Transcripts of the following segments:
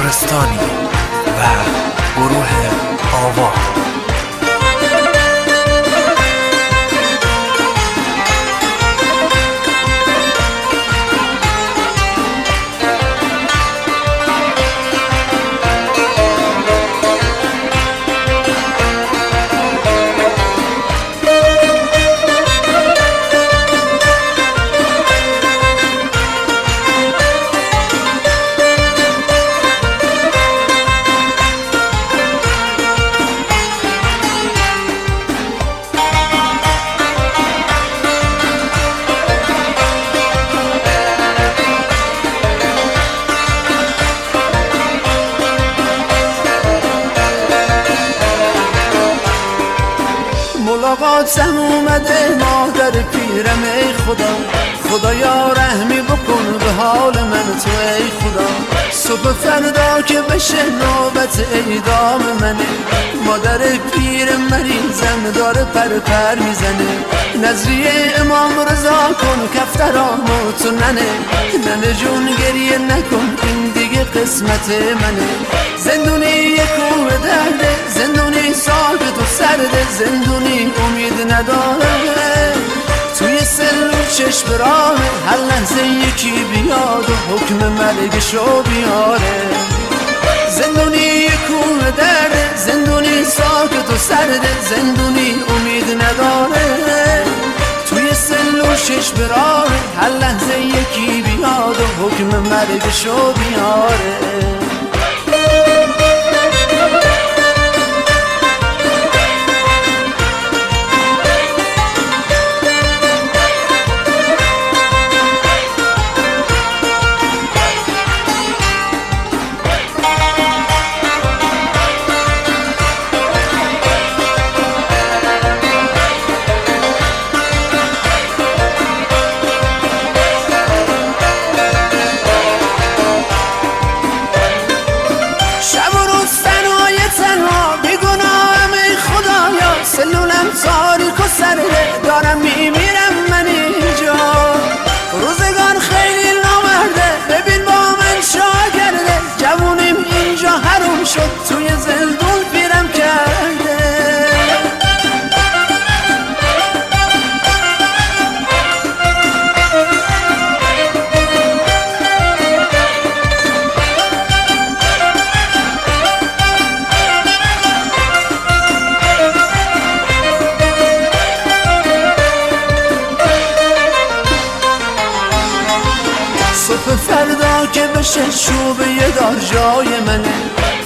گورستانی و گروه آوا. ملاقاتم اومده مادر پیرم، ای خدا خدایا رحمی بکن به حال من تو، ای خدا صبح فردا که بشه نوبت اعدام منه، مادر پیر مریضم داره پر میزنه، نظریه امام رضا کن کفترامو تو ننه جون گریه نکن این دیگه قسمت منه، زندونی یک کوه درده، زندونی ساکت و سرده، زندونی امید نداره توی سر و چشم راه، هر لحظه یکی بیاد و حکم مرگشو بیاره، زندونی یک کوه درده، زندونی ساکت و سرده، زندونی امید نداره توی سر و چشم راه، هر لحظه یکی بیاد و حکم مرگشو بیاره. تاریک و سرده دارم میمیرم من اینجا، روزگار خیلی نامرده ببین با من چا کرده، جوونیم اینجا حروم شد توی زندون پیرم کرده، فردا که بشه چوب یه دار جای منه،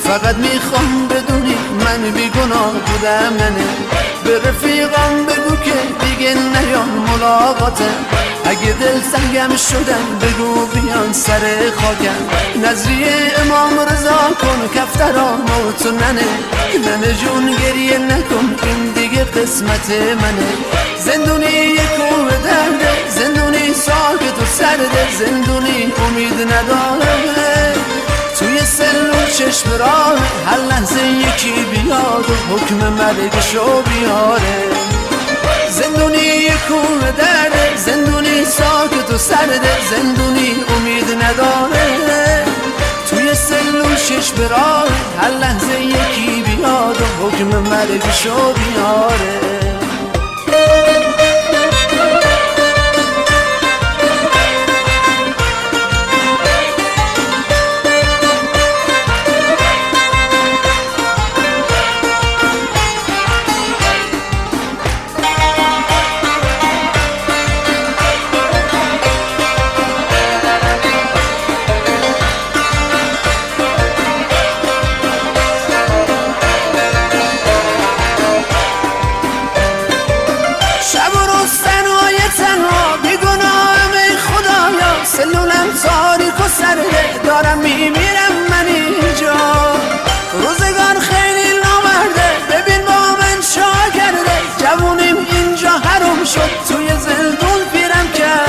فقط میخوام بدونی من بیگناه بودم ننه، به رفیقام بگو که دیگه نیان ملاقاته، اگه دل سنگم شدن بگو بیان سر خاکم، نظریه امام رضا کن کفترامو تو ننه جون گریه نکن این دیگه قسمت منه، زندونی یک کوه درده، زندونی ساکت و سرده، زندونی امید نداره توی سر و چشم راه، هر لحظه یکی بیاد و حکم مرگشو بیاره، زندونی یک کوه درده، زندونی ساکت و سرده، زندونی امید نداره توی سر و چشم راه، هر لحظه یکی بیاد و حکم مرگشو بیاره. تاریک و سرده دارم میمیرم من اینجا، روزگار خیلی نامرده ببین با من چا کرده، جوونیم اینجا حروم شد توی زندون پیرم کرده،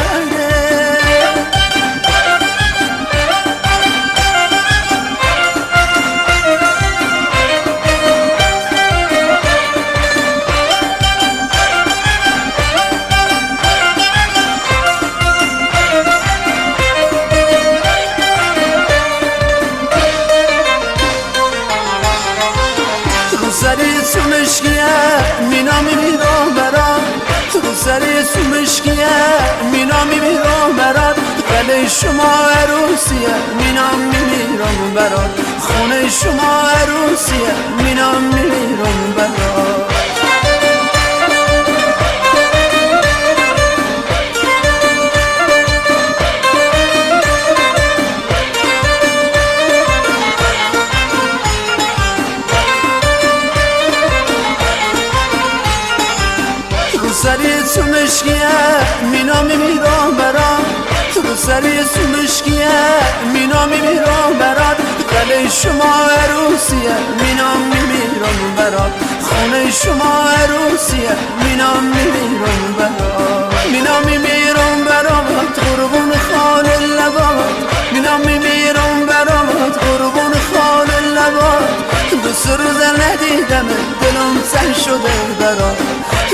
سمشکیه مینام میمیرم برات رو سری سمشکیه مینام میمیرم برات گله شما عروسیه مینام میمیرم برات خونه شما عروسیه مینام میمیرم برات سری سمشکیه مینام میمیرم برات رو سری سمشکیه مینام میمیرم برات گله شما عروسیه مینام میمیرم برات خونه شما عروسیه مینام میمیرم برات مینام میمیرم برات قربون خال لبات مینام میمیرم برات قربون خال لبات دوست روز ندیدم دلم سر شده برات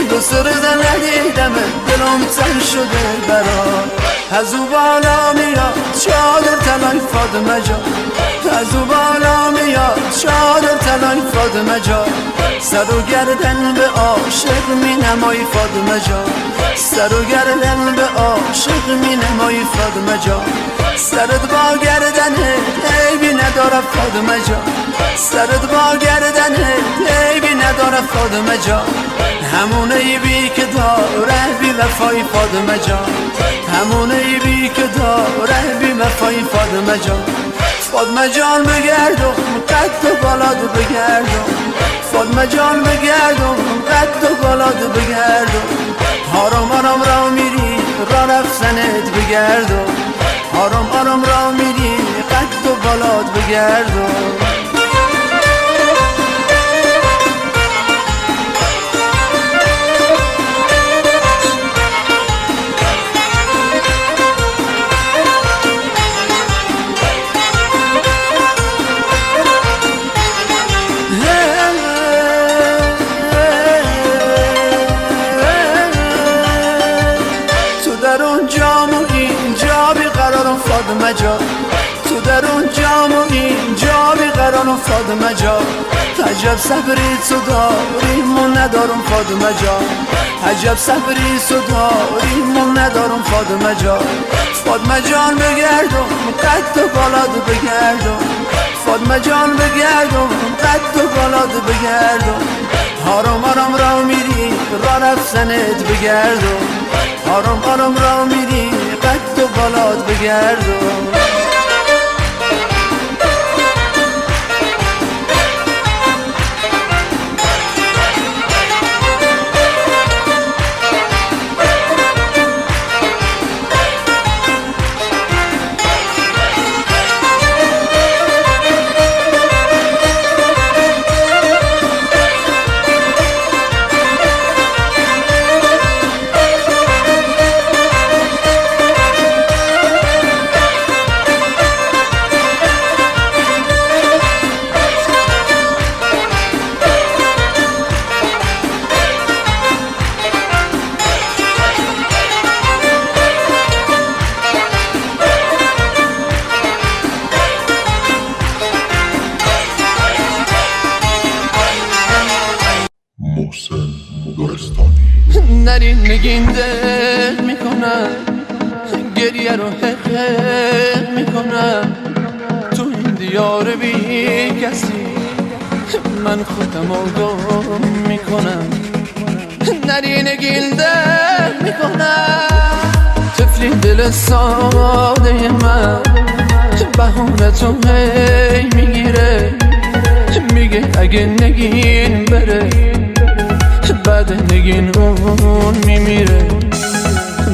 دوست روز ندیدم دلم سر شده برات از او بالا میاد چادر طلای فاطمه جان از او بالا میاد چادر طلای فاطمه جان سر و گردن به عاشق می نمایی فاطمه جان سر و گردن به عاشق می نمایی فاطمه جان سرت با گردنه عیبی نداره فاطمه جان سرت با گردنه عیبی نداره فاطمه جان همون عیبی که داره بی وفای فاطمه جان همون عیبی که داره بی وفای فاطمه جان فاطمه جان بگردم قد و بالاد بگردم فاطمه جان بگردم قد و بالاد بگردم آرام آرام را میری را رفتنت بگردم آرام آرام را میری قد و بالاد بگردم فاطمه جان تو در اون جام و اینجا بیقرارم فاطمه جان عجب صبری تو داری من ندارم فاطمه جان عجب صبری تو داری من ندارم فاطمه جان فاطمه جان بگردم قد و بالاد بگردم فاطمه جان بگردم قد و بالاد بگردم آرام آرام را میری را رفتنت بگردم آرام آرام را میری قد و بالاد بگردم نرین نگین دل میکنم گریه رو حق میکنم تو این دیار بی کسی من خودم گم میکنم نرین نگین دل میکنم طفلی دل ساده من بهونه تو هی میگیره میگه اگه نگین بره بعد نگین اون میمیره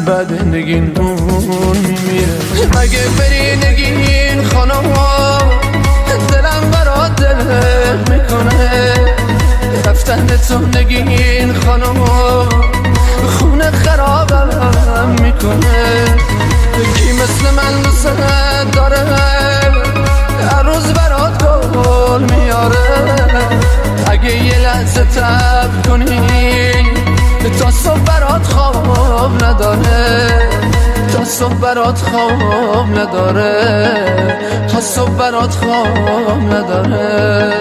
بعد نگین اون میمیره مگه بری نگین خانم دلم برات دل میکنه رفتن تو نگین خانم خونه خرابم میکنه کی مثل من دوست داره هر روز برات گل میاره اگه یه لحظه تب کنی تا صبح برات خواب نداره تا صبح برات خواب نداره تا صبح برات خواب نداره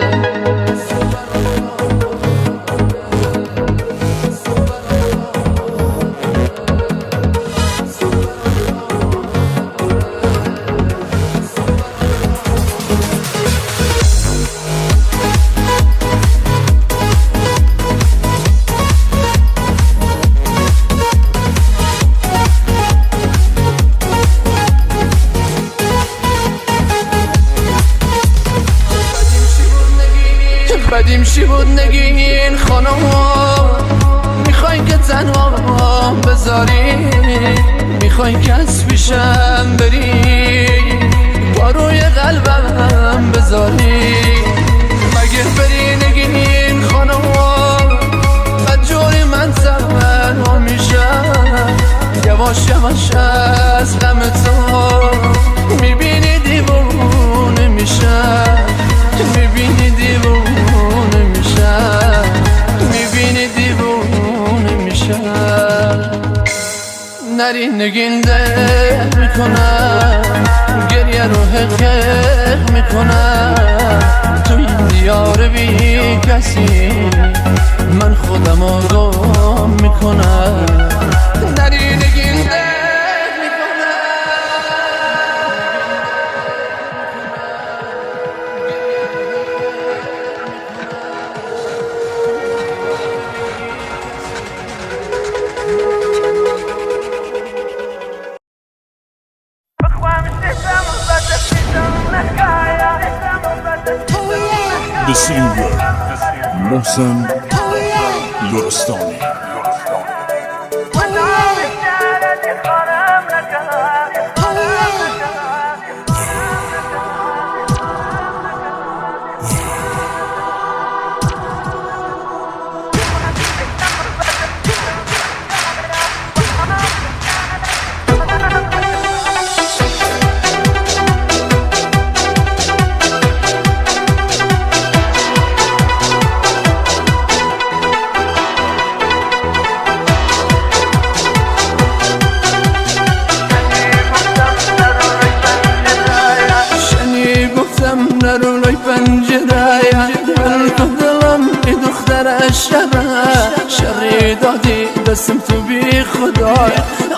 بدیم شی بود نگین خانم میخوای که تنها بذاری میخوای که از پیشم بری با روی قلبم بذاری مگه بری نگین خانم بدجوری من تنها میشم یواش یواش از غم تو میبینی دیوونه میشم میبینی دیوونه میشم میبینی دیوونه میشم نری نگین ده میکنم گریه رو حقیق میکنم تو این دیار بی کسی من خودم آرام میکنم نری نگین ده The singer محسن لرستانی نرولای پنجره من تو دلم ای دختر شری دادی دستم تو بی خدای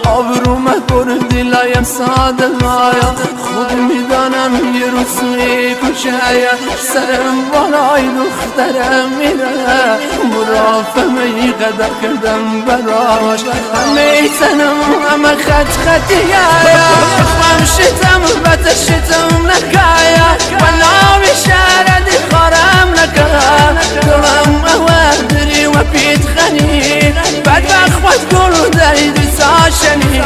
آبرو بردی لایم ساده لایا خود میدانم یه روزی کشه سرم بالای دخترم میره مرافمه ای قدر کردم براش همه تنم همه خطیه خم شتم بت شتم نکایا ناوی شردی خارم نکرد دلم اوادری و پیت خنی بدبخت خود گل دایدی ساشنی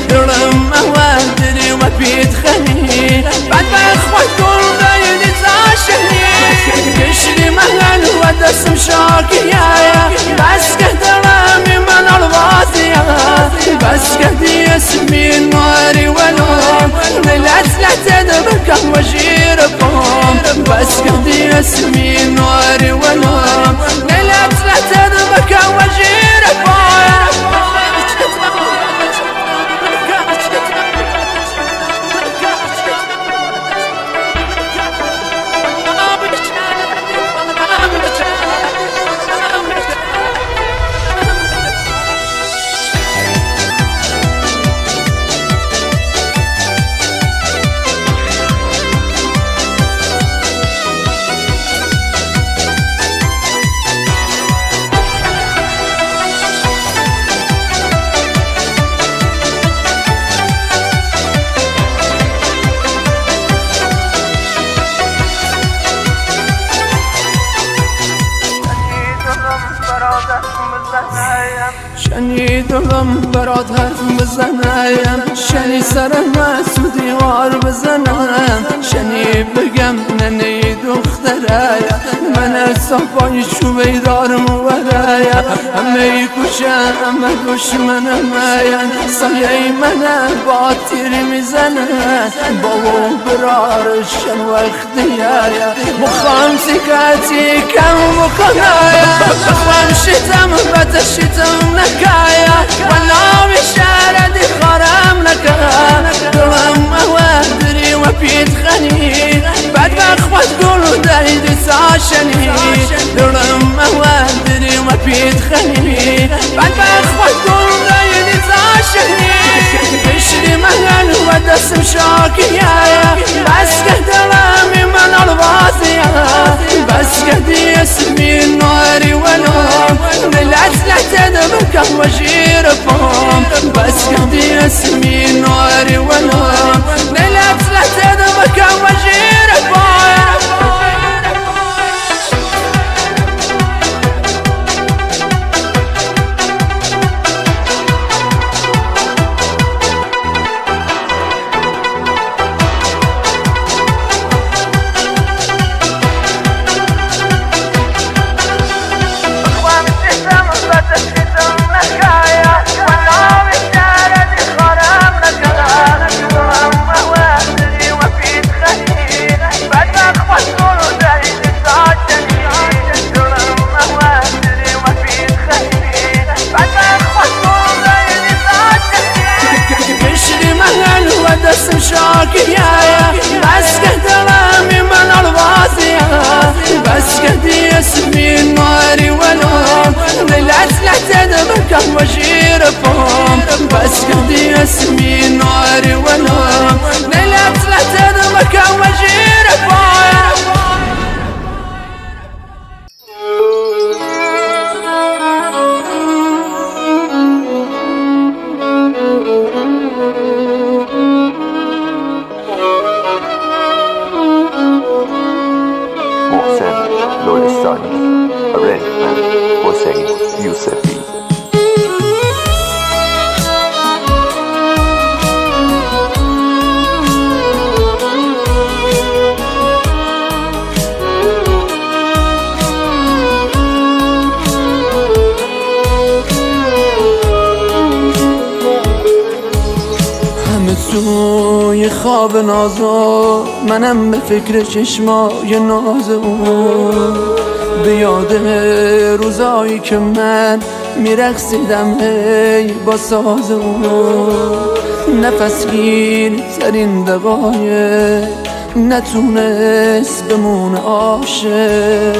دلم اوادری و پیت خنی بدبخت خود گل دایدی ساشنی کشری مهن و دستم شاکیه بس که دلمی من الوازیه بس که دی اسمی ناری ولوم لت بکم و جیرکم بس که دی اسمی ناری ولوم لت بکم و جیرکم شنیدم برات حرف بزنم شنی سرم تو دیوار بزنم شنی بگم ننه دختره من از صفای شو بیدارم وره همه کشه همه دشمنم سایه من با تیر میزنه بابا برارشن وقتیه مخوام سکتی کم بکنه بخوام شتم بتشتم نکایا و ناوی شردی خارم نکا دلم اوادری و پیت خنی بدبخت خود گل دایدی ساشنی دلم اوادری و پیت خنی بدبخت خود گل دایدی ساشنی کشری مهن و دستم شاکیه بس که دلمی من الوازیه بس که دی اسمی ناری ولوم لت بکم و جیرکم بس که دی اسمی ناری ولوم لت بکم و جیرکم محسن لرستانی. Arrangement حسین یوسفی. توی خواب نازو منم به فکر چشمای ناز اون، به یاد روزایی که من میرقصیدم هی با ساز اون. نفسگیر ترین دقایق نتونست بمونه عاشق،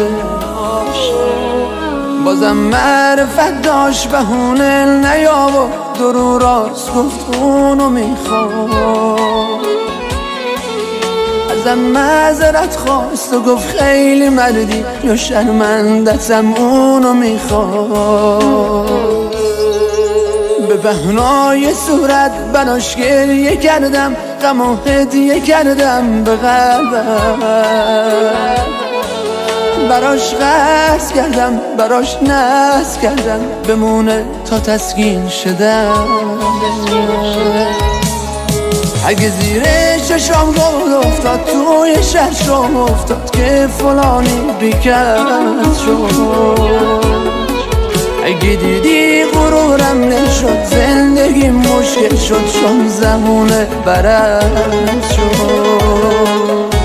بازم معرفت داشت بهونه نیاورد درو راست گفت اونو میخواد. ازم معذرت خواست و گفت خیلی مردی یا شرمندتم اونو میخواد. به بهنای صورت براش گریه کردم، غم و هدیه کردم به قلبم، براش قرض کردم براش ناز کردم بمونه تا تسکین شدم. اگه زیر چشام گل افتاد توی شرشم افتاد که فلانی بیکرد شد. اگه دیدی غرورم نشد زندگی مشکل شد چون زمونه برد شد.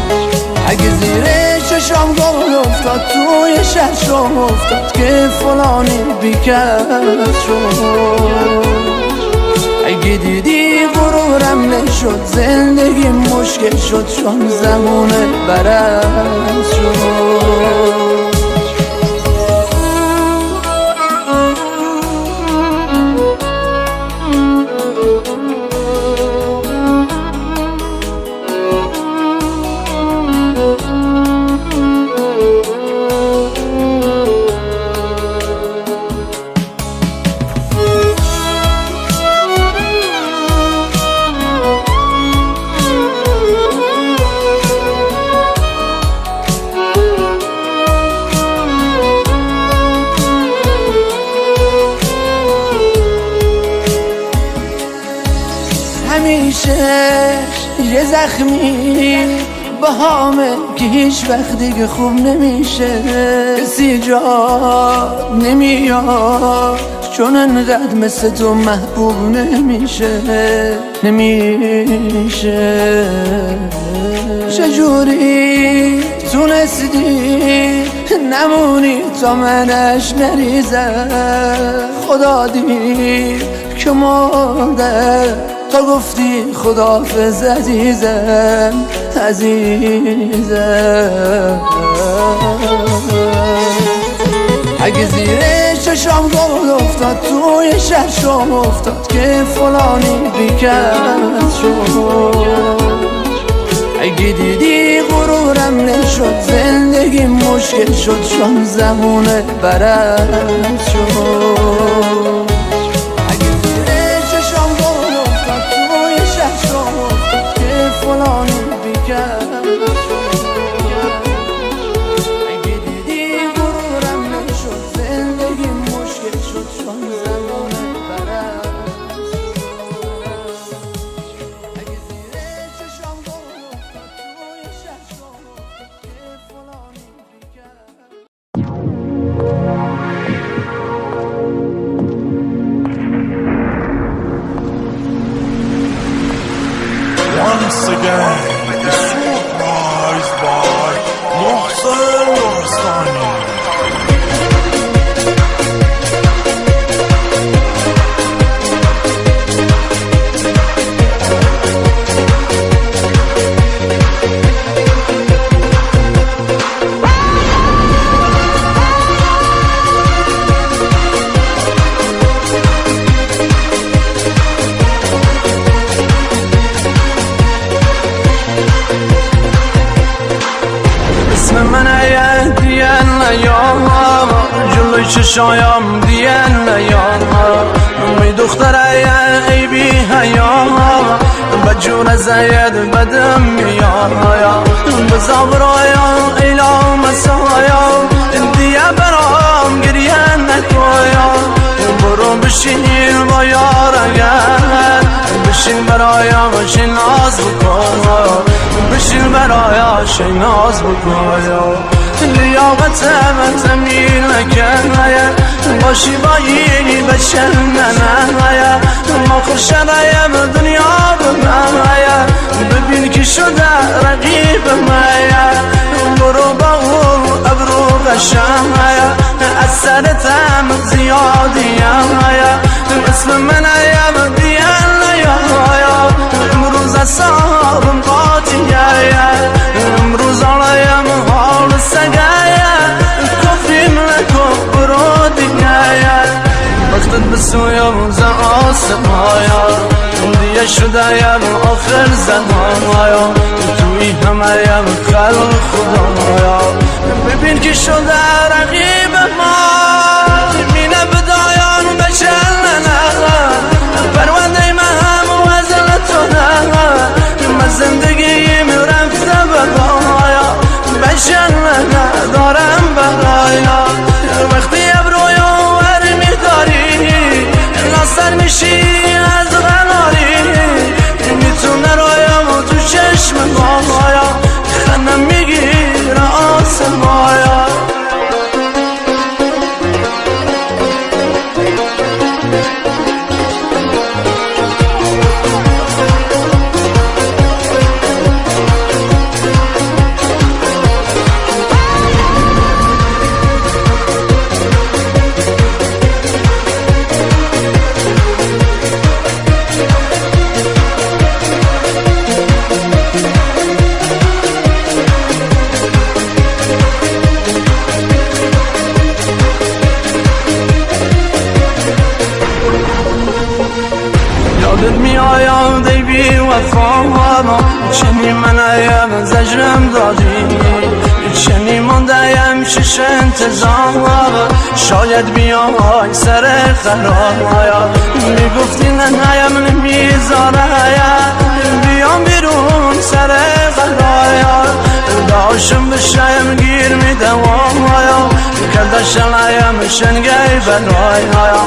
اگه زیر چشام گل افتاد توی شرشم افتاد که فلانی بیکرد شد. اگه دیدی غرورم نشد زندگی مشکل شد چون زمونه برد شد. همیشه یه زخمی با همه که هیچ وقت دیگه خوب نمیشه. کسی جا نمیاد چون انقدر مثل تو محبوب نمیشه. چجوری تونستی نمونی تا منش نریزم؟ خدا دید که مرده تا گفتی خداحافظ عزیزم عزیزم. اگه زیر چشام گل افتاد توی شرشم افتاد که فلانی بیکرد شد. اگه دیدی غرورم نشد زندگی مشکل شد چون زمونه برد شد. اگه زیر چشام گل افتاد توی شرشم افتاد که فلانی بیکرد شد. اگه دیدی غرورم نشد زندگی مشکل شد چون زمونه برد شد. اگه زیر چشام گل افتاد توی شرشم افتاد که فلانی بیکرد. Once again, surprised by Mohsen Lorestani. جلوی چشایم دیان نیام می دختره ای بی حیا به جون زید بدم میاد به زبرایا ایلام شي ناز بکایا لیاقت من تمیل نکنایا باشی بایی بچن ننایا ما خوشنایم دنیا بمایا ببین که شده رقیب مایا برو با اون ابرو غشایا اثرتم زیادیم اسم من ایم دیان یا امروز اصابم قاطیه امروز آلایم حال سگایه کفیم نکن برو دیگه وقتت بسویم ز آسمایا دیگه شدهیم آخر زمانایا توی همهیم خلق خدایا ببین که شده رقیب ما مینه بدایان بچلنه پرونده من هم وزن تو نه من زندگیم رفته بگایا بچلنه دارم برایا وقتی ابرویو ور میداری ناصر میشی از غناری میتونه رایم تو چشم مایا خنم میگیره آسمایا یادت میآیم دی بی وفا چنی من ایم زجرم دادی چنی ماندهیم شش انتظار شاید بیای سر خرابایا میگفتی ننهیم نمیذاره بیام بیرون سر خرایا داشم بشایم گیر میدوایا کردشم شنگی برایا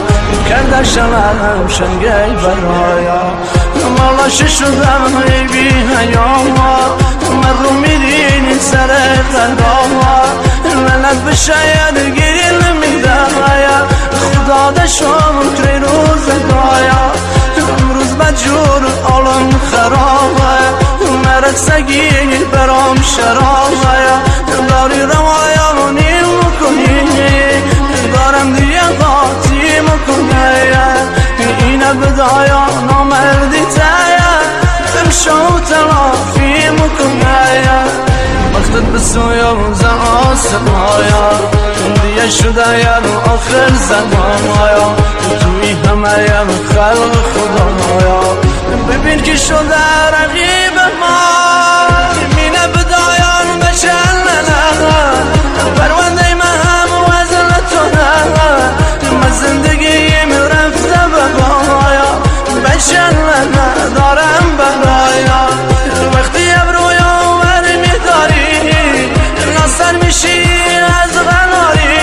کردشم شنگی برایا مالا شدم ای بی هیام من رو میدینی سر خرایا لعنت به شاید گیر نمیدوایا خدا دشم کری روزگایا امروز بجور عالم خرابه مرد سگی برام شرابه داری روایا نیم کنی دارم دیگه قاطی مکنی اینه بدایا نامردی تایا امشا و تلافی مکنی وقتت بسویم ز آسمایا دیگه شدهیم آخر زمانایا توی همهیم خلق خدایا ببین که شده رقیب ما مینه بدایان بچلنه پرونده من هم وزن تو نه من زندگیم رفته بگایا بچلنه دارم برایا وقتی ابرویو ور میداری ناصر میشی از غناری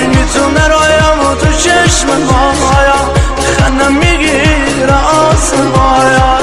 میتونه رایم تو چشم مایا خنم میگیره آسمایا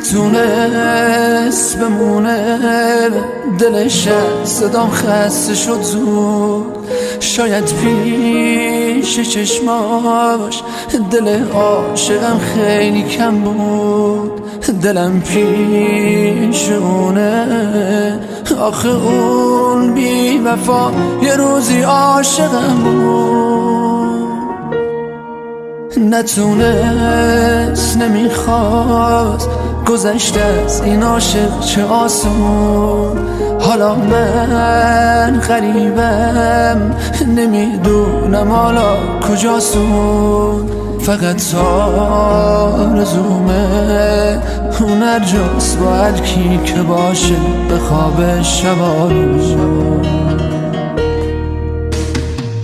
نتونست بمونه دلش صدام خسته شد زود شاید پیش چشماش دل عاشقم خیلی کم بود، دلم پیش اونه، آخه اون بی وفا یه روزی عاشقم بود. نتونست نمیخواست گذشته از این عاشق چه آسون، حالا من غریبم نمیدونم حالا کجاستون، فقط آرزومه اون هر جاست با هر کی که باشه به خواب شبانون.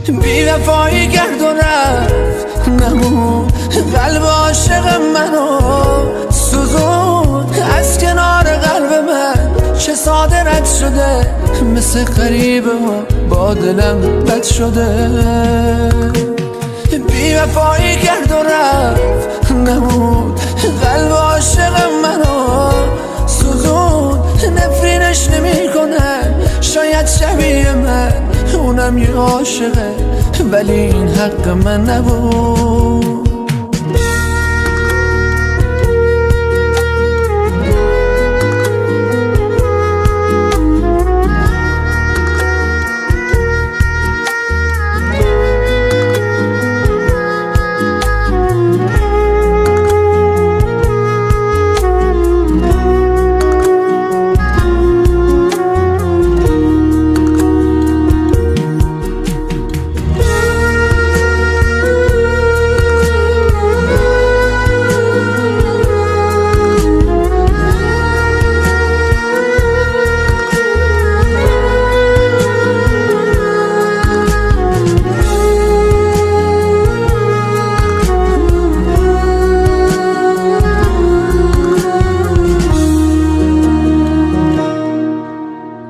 بی وفایی کرد و رفت نمون، قلب عاشق منو سوزون، از کنار قلب من چه ساده رد شده، مثل غریبه با دلم بد شده. بی وفایی کرد و رفت نمود، قلب عاشق منو سوزون، نفرینش نمی کنه شاید شبیه من، اونم یه عاشقه ولی این حق من نبود.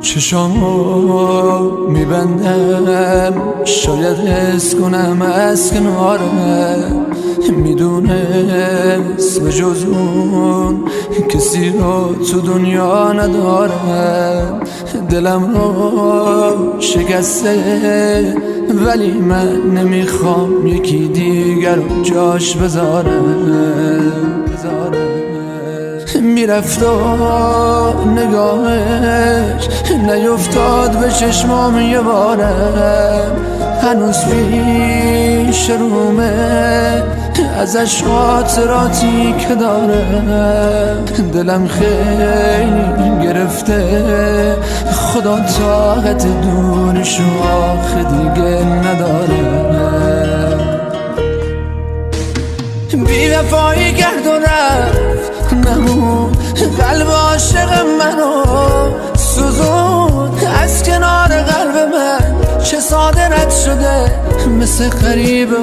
چشامو میبندم شاید حس کنم از کنارم، میدونست به جز اون کسی رو تو دنیا ندارم، دلم رو شکسته ولی من نمیخوام یکی دیگر رو جاش بذارم. میرفت و نگاهش نیفتاد به چشمام یه بارم، هنوز پیش رومه ازش خاطراتی که دارم، دلم خیلی گرفته خدا طاقت دورش آخه دیگه ندارم. بی وفایی کرد و رفت نمون، قلب عاشق منو سوزون، از کنار قلب من چه ساده رد شده، مثل غریبه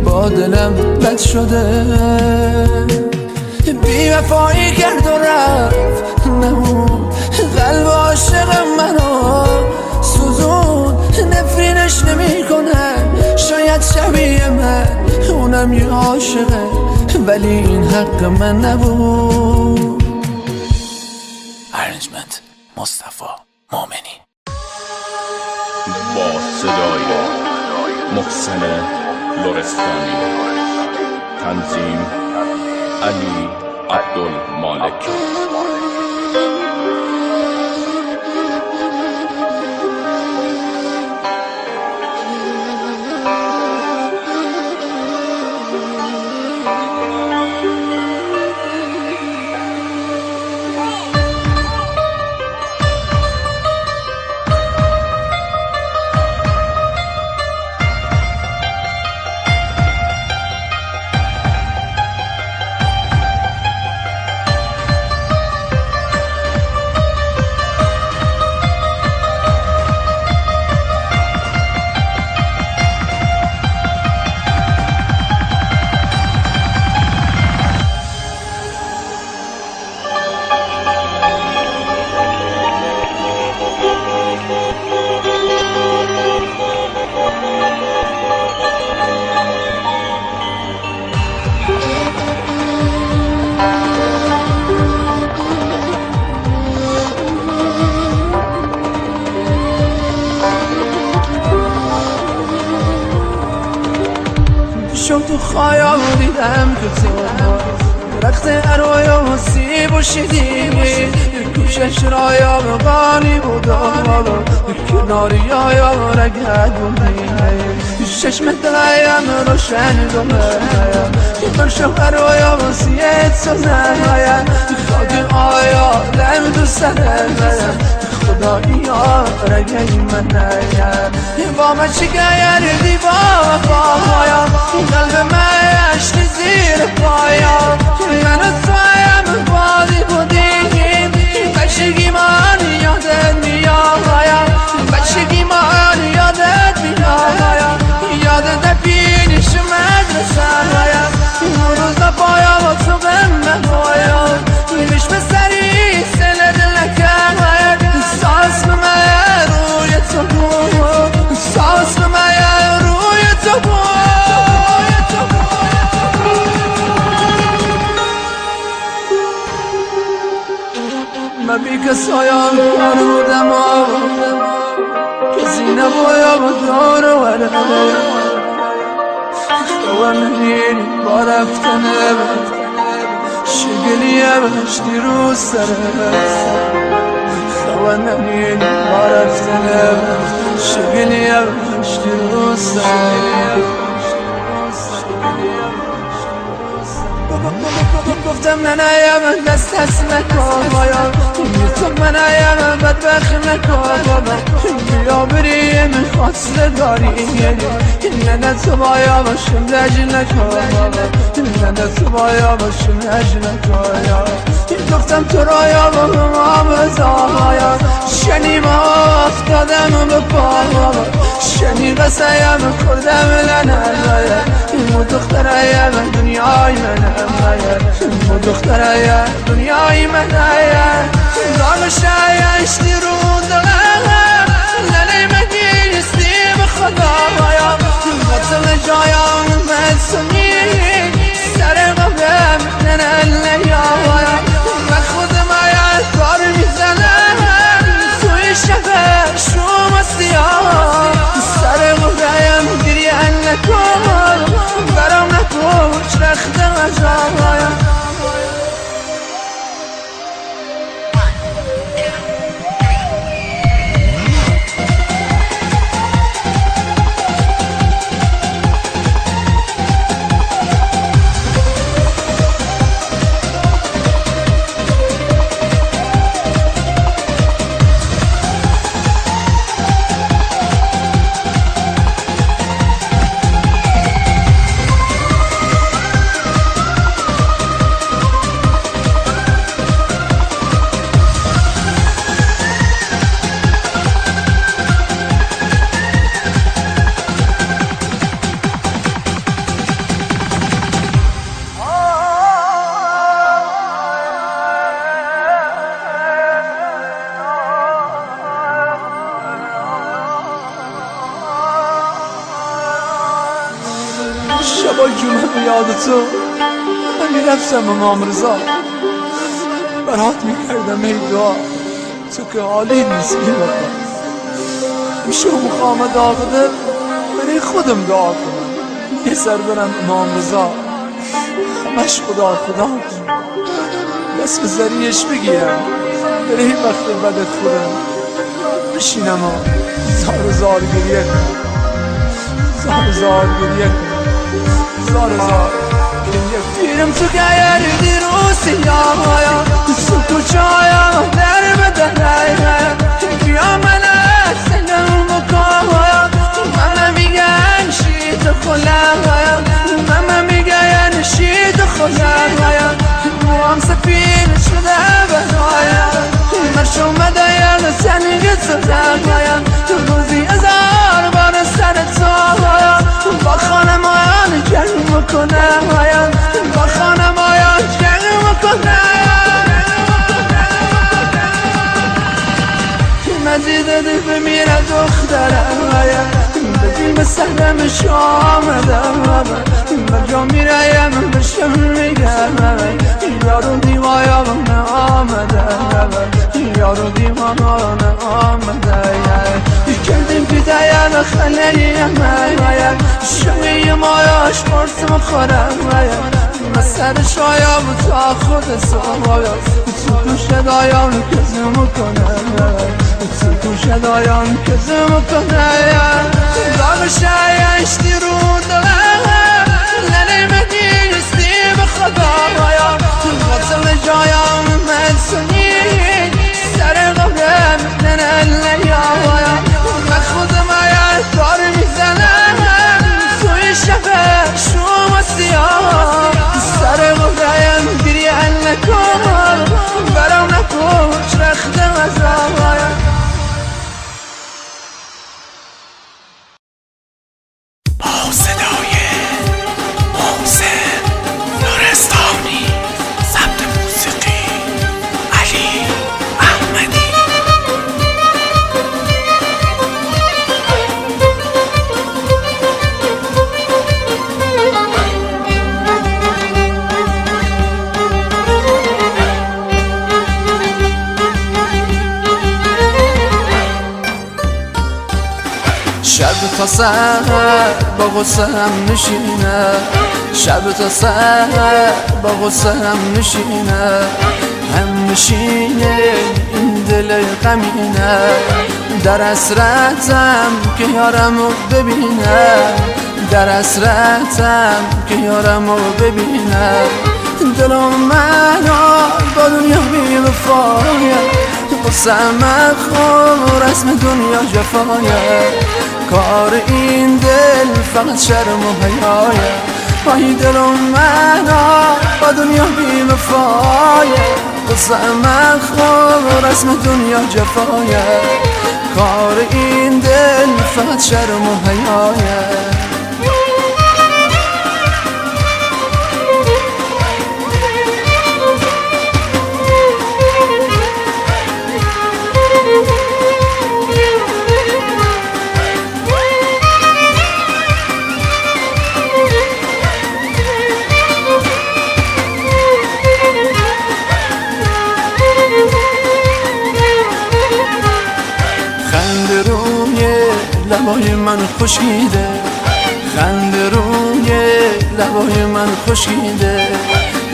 با دلم بد شده. بی وفایی کرد و رفت نمون، قلب عاشق منو سوزون، نفرینش نمی کنه شاید شبیه من، اونم یه عاشقه ولی این حق من نبود. ارنجمنت مصطفی مومنی. با صدای محسن لرستانی، تنظیم علی عبدالمالک. خیال دیدم که تو درخت ارویا سیب و شدیدی کوشش را یا بغانی بودم کناری یا رگد بودی چشم دلایم روشن دومه بر شوهر و یا وسیعت سنه خاک آیا لم دو سنه خدایی یا رگی منه با من چگه دیبا وفایا قلب من عشق زیر پایا من و تویم بادی بودیم بچگی من یادت میاد بچگی من یادت میاد یادت پیش مدرسه اون روزا پایا و تو غم پایا میش به سری سل دلکم ساس به من روی تو بود ساس به من روی تو بود من بی کسایم کار بودم کسی نباید با دار ورده و منینی با رفتنه شگلیه بشتی رو سره و منینی با رفتنه شگلیه بشتی رو سره گفتم من ایم دست نکن باید تو من ایم بدبخت نکن بیا بریم خواست داری نه تو باید باشم لج نکن نه تو باید باشم لج نکن گفتم تو را یا با ما بزاید شنی ما افتادم به پا شنی قصایم خوردم لنه مو دخترایم دنیای منم مو دخترایم دنیای منم داغ شایشتی رو دلم لنه مگیستی به خدایا بطل جایم مدسمی سر قبلم ننه لیایا من خودم آید کار میزنم توی شبه شوم سیاه سر قبلم گریه نکن برام نکوش رخت مجاوایم شبای جمعه یاد تو من میرفتم امام رضا برات میکردم ای دعا تو که حالی نیست میبقا میشه مقام دعا بدم برای خودم دعا کنم یه سر برم امام رضا همش خدا کنم بس به ذریعش بگیرم برای وقت بدت خودم بشینم زار گریه کنم زار گریه کنم زار پیرم تو گیر دیروسی یا سکو چایا در بدنه بیا من سنم بکن ماما میگن شید خلم ماما میگن شید خلم موام سفیر شده بهایم مرش اومده یاد سنگت زدایم تو روزی هزار بار سر تو با خانمان جنگ میکنم با خانمان جنگ میکنم مزید بمیره دخترم ببین به سهرمش آمدم مجا میرایم بشم میگم یارو دیوایم آمدم یارو دیوانان آمده کردیم پیدایم خلییم شوی مایاش پرسم بخورم من سر شایم تا خود سایم تو شدایم که زمو کنم تو شدایم که زمو کنم داغ شایش دیرون دلم ننیمدی استی بخدایم وصل جایم من سنی سر قبرم ننلیایم من خودم دار میزنم توی شفه شوم سیاه سر قبرم گریه نکن برام نکن رختم از رایم با صدای محسن لرستانی، ضبط موسیقی علی احمدی. شب تا سحر با غصه هم نشینه شب تا سحر با غصه هم نشینه هم نشینه این دل غمینه در حسرتم که یارمو ببینه در حسرتم که یارمو ببینه دلم منو با دنیا بی وفایه قصه مخور رسم دنیا جفایه کار این دل فقط شرم و حیایه وای دلم منو با دنیا بی وفایه قصه مخور رسم دنیا جفایه کار این دل فقط شرم و حیایه خنده روی لبای من خشکیده خنده روی لبای من خشکیده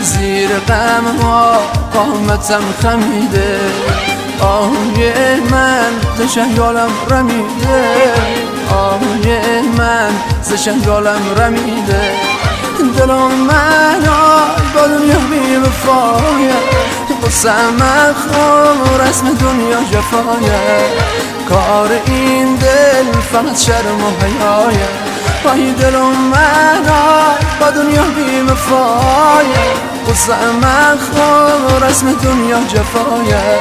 زیر غم ها قامتم خمیده آهوی من ز شهیالم رمیده آهوی من ز شهیالم رمیده دلم منو با دنیا بی وفایه قصه مخور رسم دنیا جفایه کار این دل فقط شرم و حیایه وای دلم منو با دنیا بی وفایه قصه مخور رسم دنیا جفایه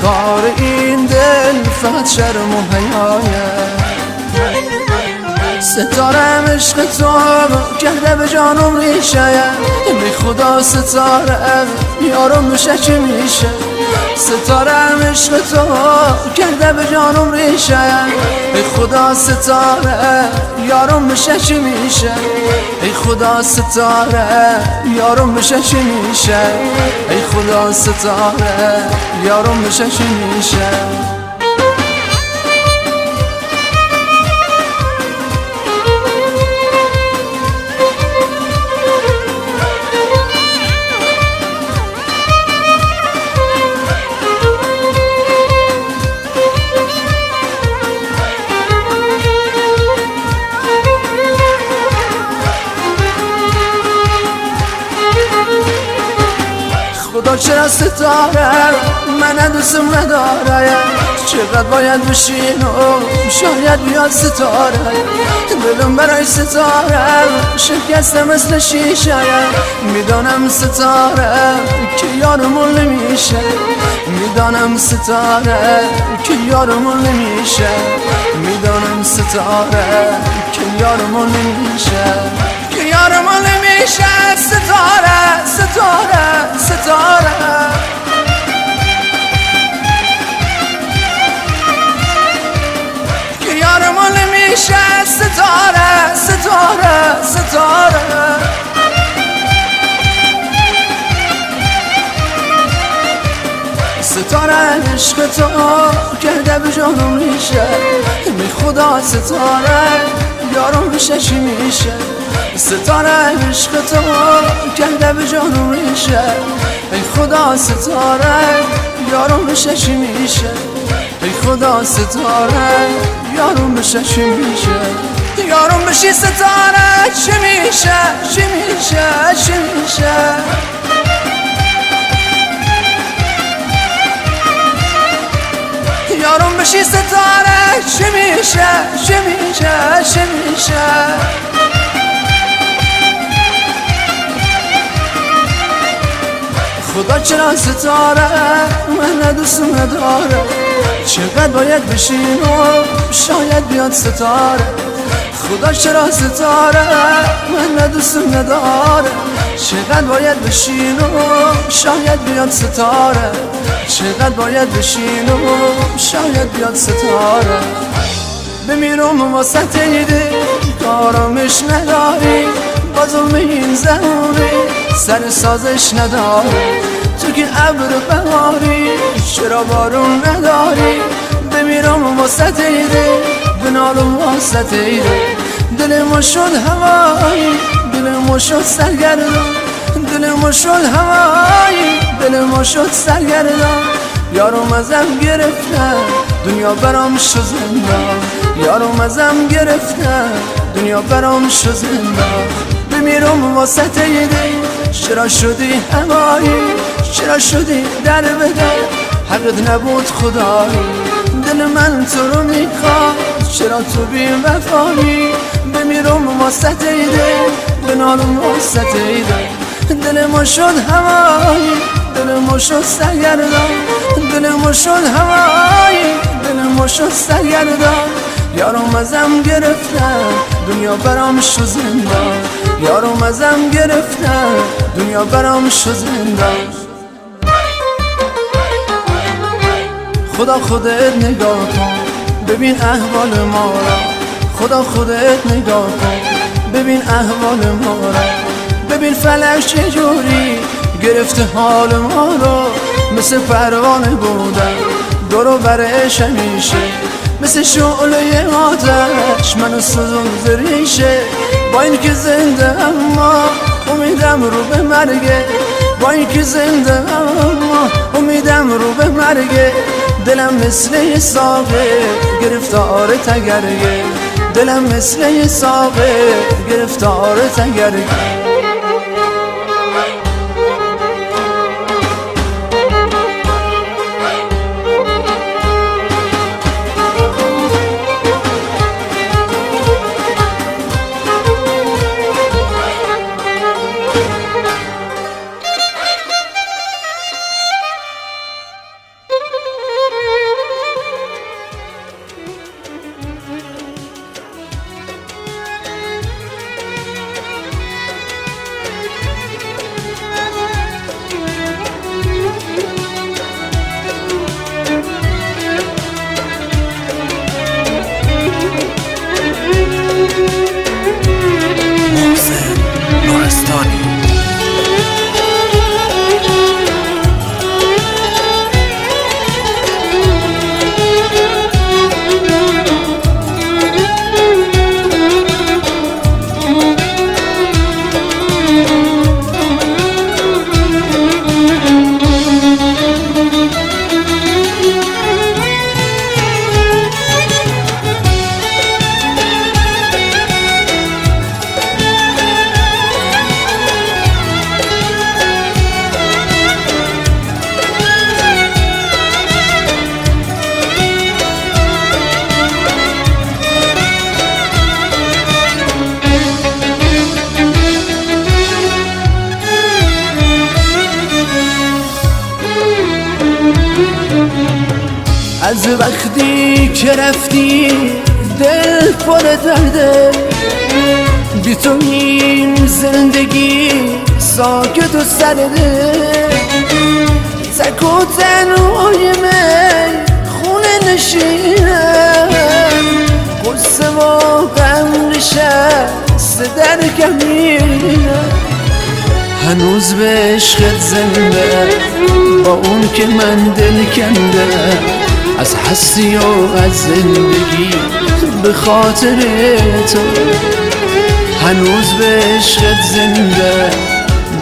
کار این دل فقط شرم و حیایه ستارم عشق تو کرده به جانم ریشه بی خدا ستارم یارم میشه چی میشه ستارم عشق تو کرده به جانم ریشه ای خدا ستاره یارم میشه چی میشه ای خدا ستاره یارم میشه چی میشه ای خدا ستاره یارم میشه چی میشه خدا چرا ستاره من دوستم نداره چقدر باید بشین و شاید بیاد ستاره دلم برای ستاره شکسته مثل شیشه میدانم ستاره که یارمون نمیشه میدانم ستاره که یارمون نمیشه میدانم ستاره که یارمون نمیشه که یارمون نمیشه ستاره ستاره ستاره که یارمون نمیشه ستاره ستاره ستاره ستاره عشق تو کرده به جانم ریشه بی خدا ستاره یارم میشه چی میشه ستاره عشق تو کرده به جانو میشه. ای خدا ستاره یارو بشه چی میشه؟ ای خدا ستاره یارو بشه چی میشه؟ یارو بشی ستاره چی میشه؟ چی میشه؟ چی میشه؟ یارم بشی ستاره چی میشه؟ چی میشه؟ چی میشه؟ خدا چرا ستاره من دوستم نداره؟ چقدر باید بشین و شاید بیاد ستاره. خدا چرا ستاره من دوستم نداره؟ چقدر باید بشین و شاید بیاد ستاره. چقدر باید بشین و شاید بیاد ستاره. بمیرم واسه تیده کارامش نداری، با ظلم این زمونه سر سازش نداری. تو که ابر بهاری چرا بارون نداری؟ بمیرم واسه تیده بنالم واسه تیده. دل ما شد هوایی دل ما شد سرگردان، دل ما شد هوایی دل ما شد سرگردان. یارم ازم گرفتن دنیا برام شد زندان، یارم ازم گرفتن دنیا برام شد زندان. بمیرم واسه تیده چرا شدی هوایی، چرا شدی در بدر حقت نبود خدایی. دل من تو رو میخواد چرا تو بی وفایی؟ بمیرم واسه تیده بنالم واسه تیده. دل ما شد هوایی دل ما شد سرگردان، دل ما شد هوایی دل ما شد سرگردان. یارم ازم گرفتن دنیا برام شد زندان، یارم ازم گرفتن دنیا برام شد زندان. خدا خودت نگاه کن ببین احوال ما را، خدا خودت نگاه کن ببین احوال ما را. ببین فلک چجوری گرفته حال ما رو، مثل پروانه بودم دورو برش همیشه، مثل شعله آتش منو سوزون ریشه. با این که زنده اما امیدم رو به مرگه، با این که زنده اما امیدم رو به مرگه. دلم مثل یه ساقه گرفتار تگرگه، دلم مثل یه ساقه گرفتار تگرگه. محسن لرستانی. از وقتی که رفتی دل پر درده، بی تو این زندگی ساکت و سرده. تک و تنهای من خونه نشینم، قصه و غم نشست در کمینم. هنوز به عشقت زنده با اون که من دل کنده، از هستی و از زندگی به خاطر تو. هنوز به عشقت زنده،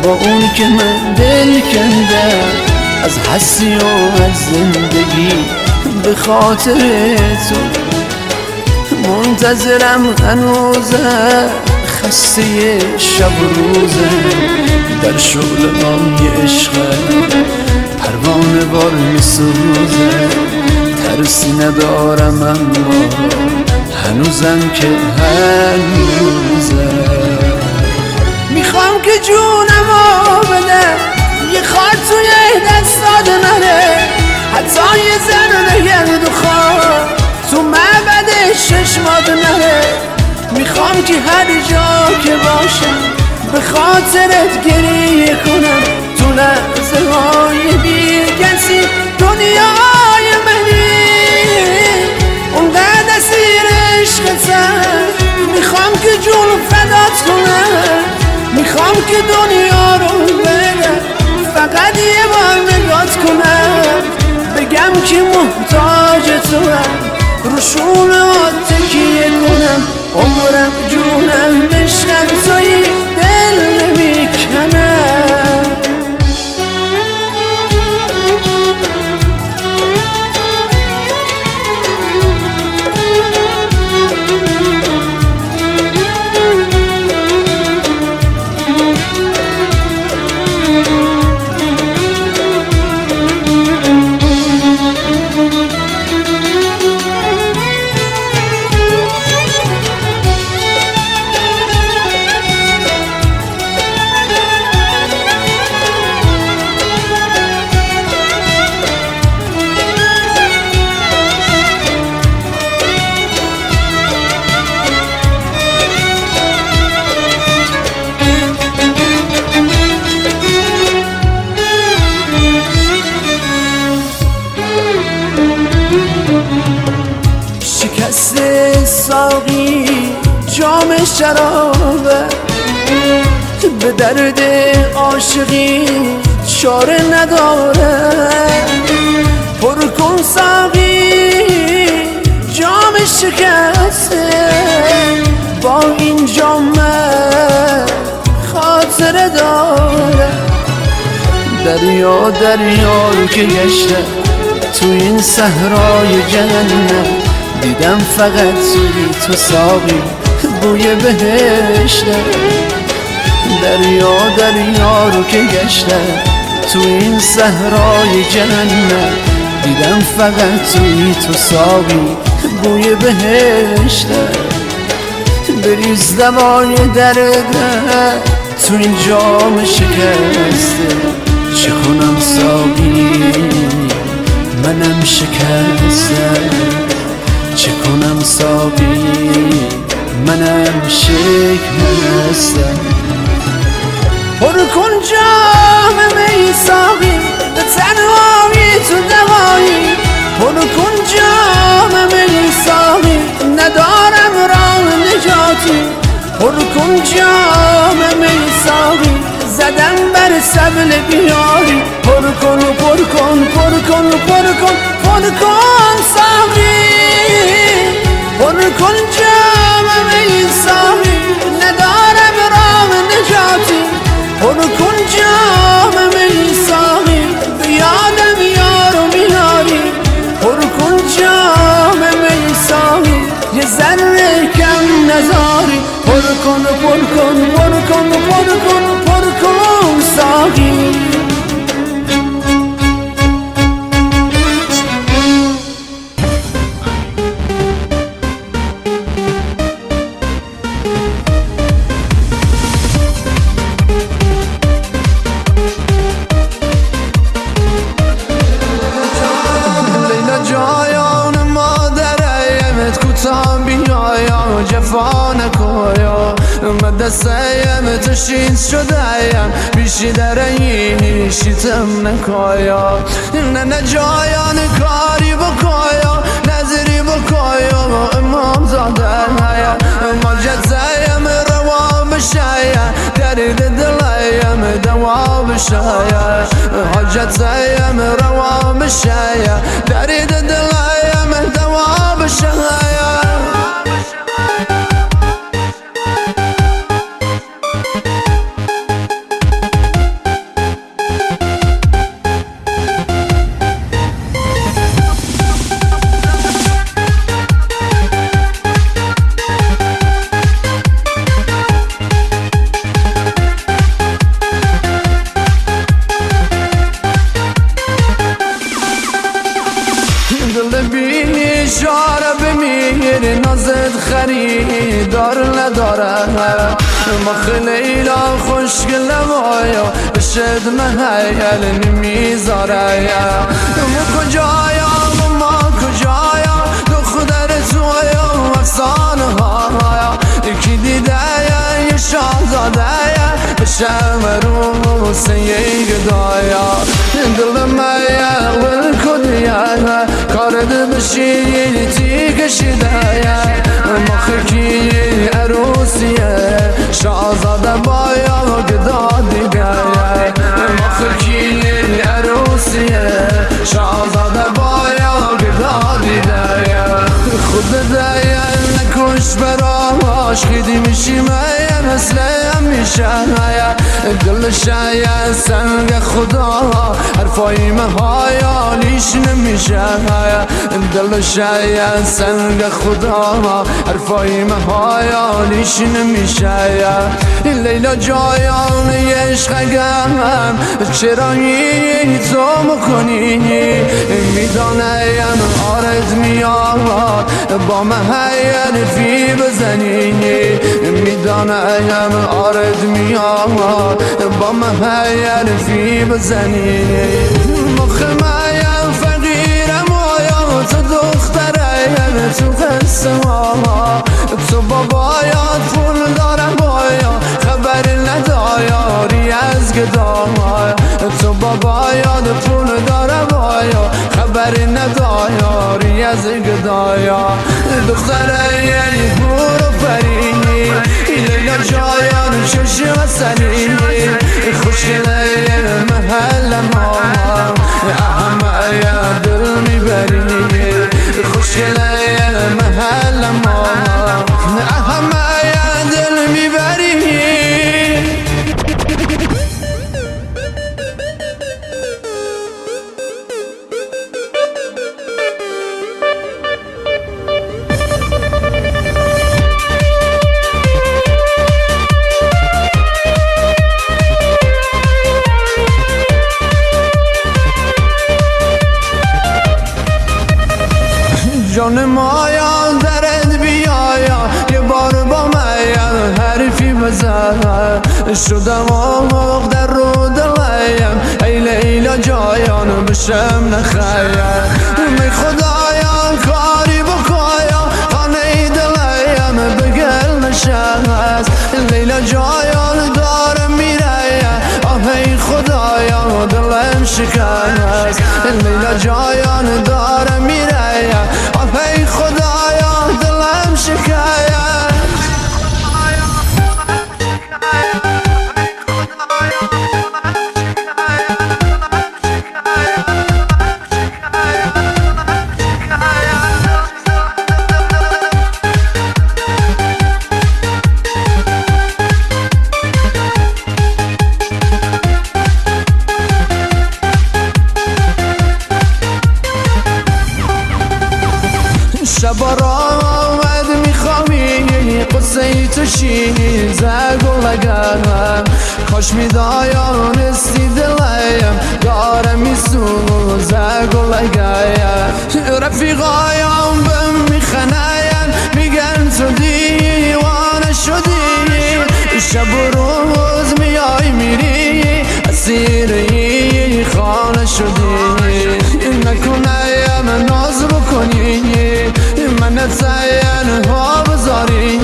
با اون که من دل کنده، از هستی و از زندگی به خاطر تو منتظرم هنوزه، خسته شب و روزه، در شعله‌های عشقه پروانه بار میسوزه، ترسی ندارم اما هنوزم که هنوزه. میخوام که جونمو بده، یه خار توی دستات نره، حتی یه ذره گرد و خار تو معبد چشمات نره. میخوام که هر جا که باشم به خاطرت گریه کنم، تو لحظه های بی کسی دنیای منی، اونقدر اسیر عشقتم. میخوام که جون فدات کنم، میخوام که دنیا رو بگم، فقط یه بار نگات کنم، بگم که محتاج توام، روشون تکیه کنم، عمرم جونم عشقم توی دل نمیکنم. شکست ساقی جام شرابه، به درد عاشقی چاره نداره، پر کن ساقی جام شکسته، با این جام خاطره داره. دریا دریا که گشته تو این صحرای جنت، دیدم فقط توی تو ساقی بوی بهشته. دریا دریا رو که گشتم تو این صحرای جنت، دیدم فقط توی تو ساقی بوی بهشته. بریز دوای درد تو این جام شکسته، چه کنم ساقی منم شکسته، چه کنم ساقی منم شکسته. پر کن جام می ساقی به تنهایی تو دوایی، پر کن جام می ساقی ندارم راه نجاتی، پر کن جام می ساقی زدم بر سبل بیاری، پر کن پر کن پر کن پر کن پر کن ساقی، پر کن جام می ساقی ندارم راه نجاتی، پر کن جام می ساقی به یادم یارو میاری، پر کن جام می ساقی یه ذره کم نزاری، پر کن پر کن پر کن پر کن پر کن ساقی. جفا نکویا من دستایم تشیز شدایم بیشی درایی شیتم نکویا نه جایان کاری بکویا نظری بکویا امام زاده هیا مالجت زایم روا بشایا درد دلایم دوا بشایا حاجت زایم روا بشایا درد دلایم دوا بشایا. فقیر نازت خریدار نداره مخ لیلا خوشگل نمایا بشد محیل نمیذاره ما کجایا ما کجایا دختر تویا افسانه هایا یکی دیده یه شاهزاده بشم روسه یه گدایا دل میا ول کدیا کارد بشی تی کشیده مخکی عروسیه شاهزاده بایا گدا دیگه مخکی عروسیه شاهزاده بایا گدا دیگه خود دایا نکش براش خیدی میشی میا مثل همیشه دل شاید سنگ خدا حرفای مهایا لیش نمیشه دل شاید سنگ خدا حرفای مهایا لیش نمیشه لیلا جایان عشقم چرا این تو میکنی میدانم آرز میاد با محیل فی بزنی میدانم آرز میاد با محیل فی بزنی مخ مایم فقیرم آیا تو دختره تو قصه ها تو بابایات پول دارم بایا خبر ندایاری از گدایا تو بابایات پول دارم بایا خبر ندایاری از گدایا دختره یعنی برو فرینی لیلا جایان چشم سنی خوشگله محل ما اهم یا دل میبرینی خوشگله محل ما اهم یا دل میبرینی جان مایا درد بیایا یه بار با مایا حرفی بزن شدم آموق در رو دلیم ای لیلا جایان بشم نخیم می خدایا کاری بکایا خانه دلیم بگل نشست لیلا جایان دارم میره آه ای خدایا دلم شکست لیلا جایان دارم میره ای خدایا دلم شکایت شب را آمد میخوامی قصه ای تو شیری زگو لگم کاش میدایانستی دلیم دارم میسوزه گو لگم رفیقایم بهم میخناین میگن تو دیوانه شدی شب و روز میای میری اسیری خانه شدی نکنایم ناز بکنی من تاین ها بذاری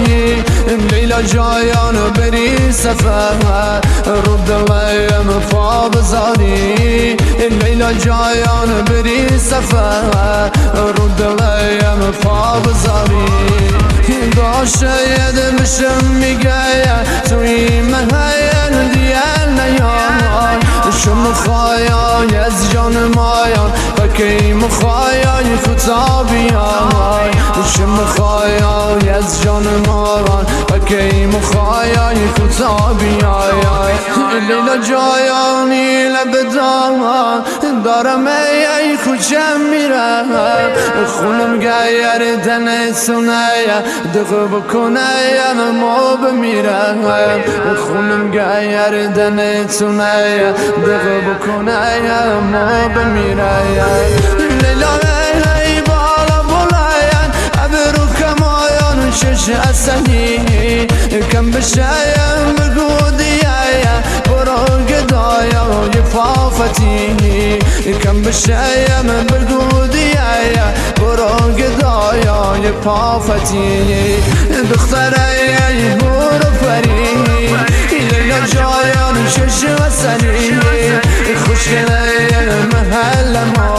لیلا جایان بری سفر رو دلیم پا بذاری لیلا جایان بری سفر رو دلیم پا بذاری شاید بشم میگه توی محیل دیل نیای شم خواهی از جان مایان و کی مخواهی کتابیای شم خواهی از جان مایان و کی مخواهی کتابیای لیلا جایانی لب دارم ای کجم میرم خونم گیر دن سنه دقه بکنه ما بمیرم خونم گیر دن سنه دقه بکنه ما بمیرم لیلا ای بالا بلاین ابرو کما شش اصلی کم بشیم بگو دیگه برو گدایا یه پافتی کم بشیم بگو دیگه برو گدایا یه پافتی دختره برو پری لیلا جایان شش اصلی خوشگله محل ما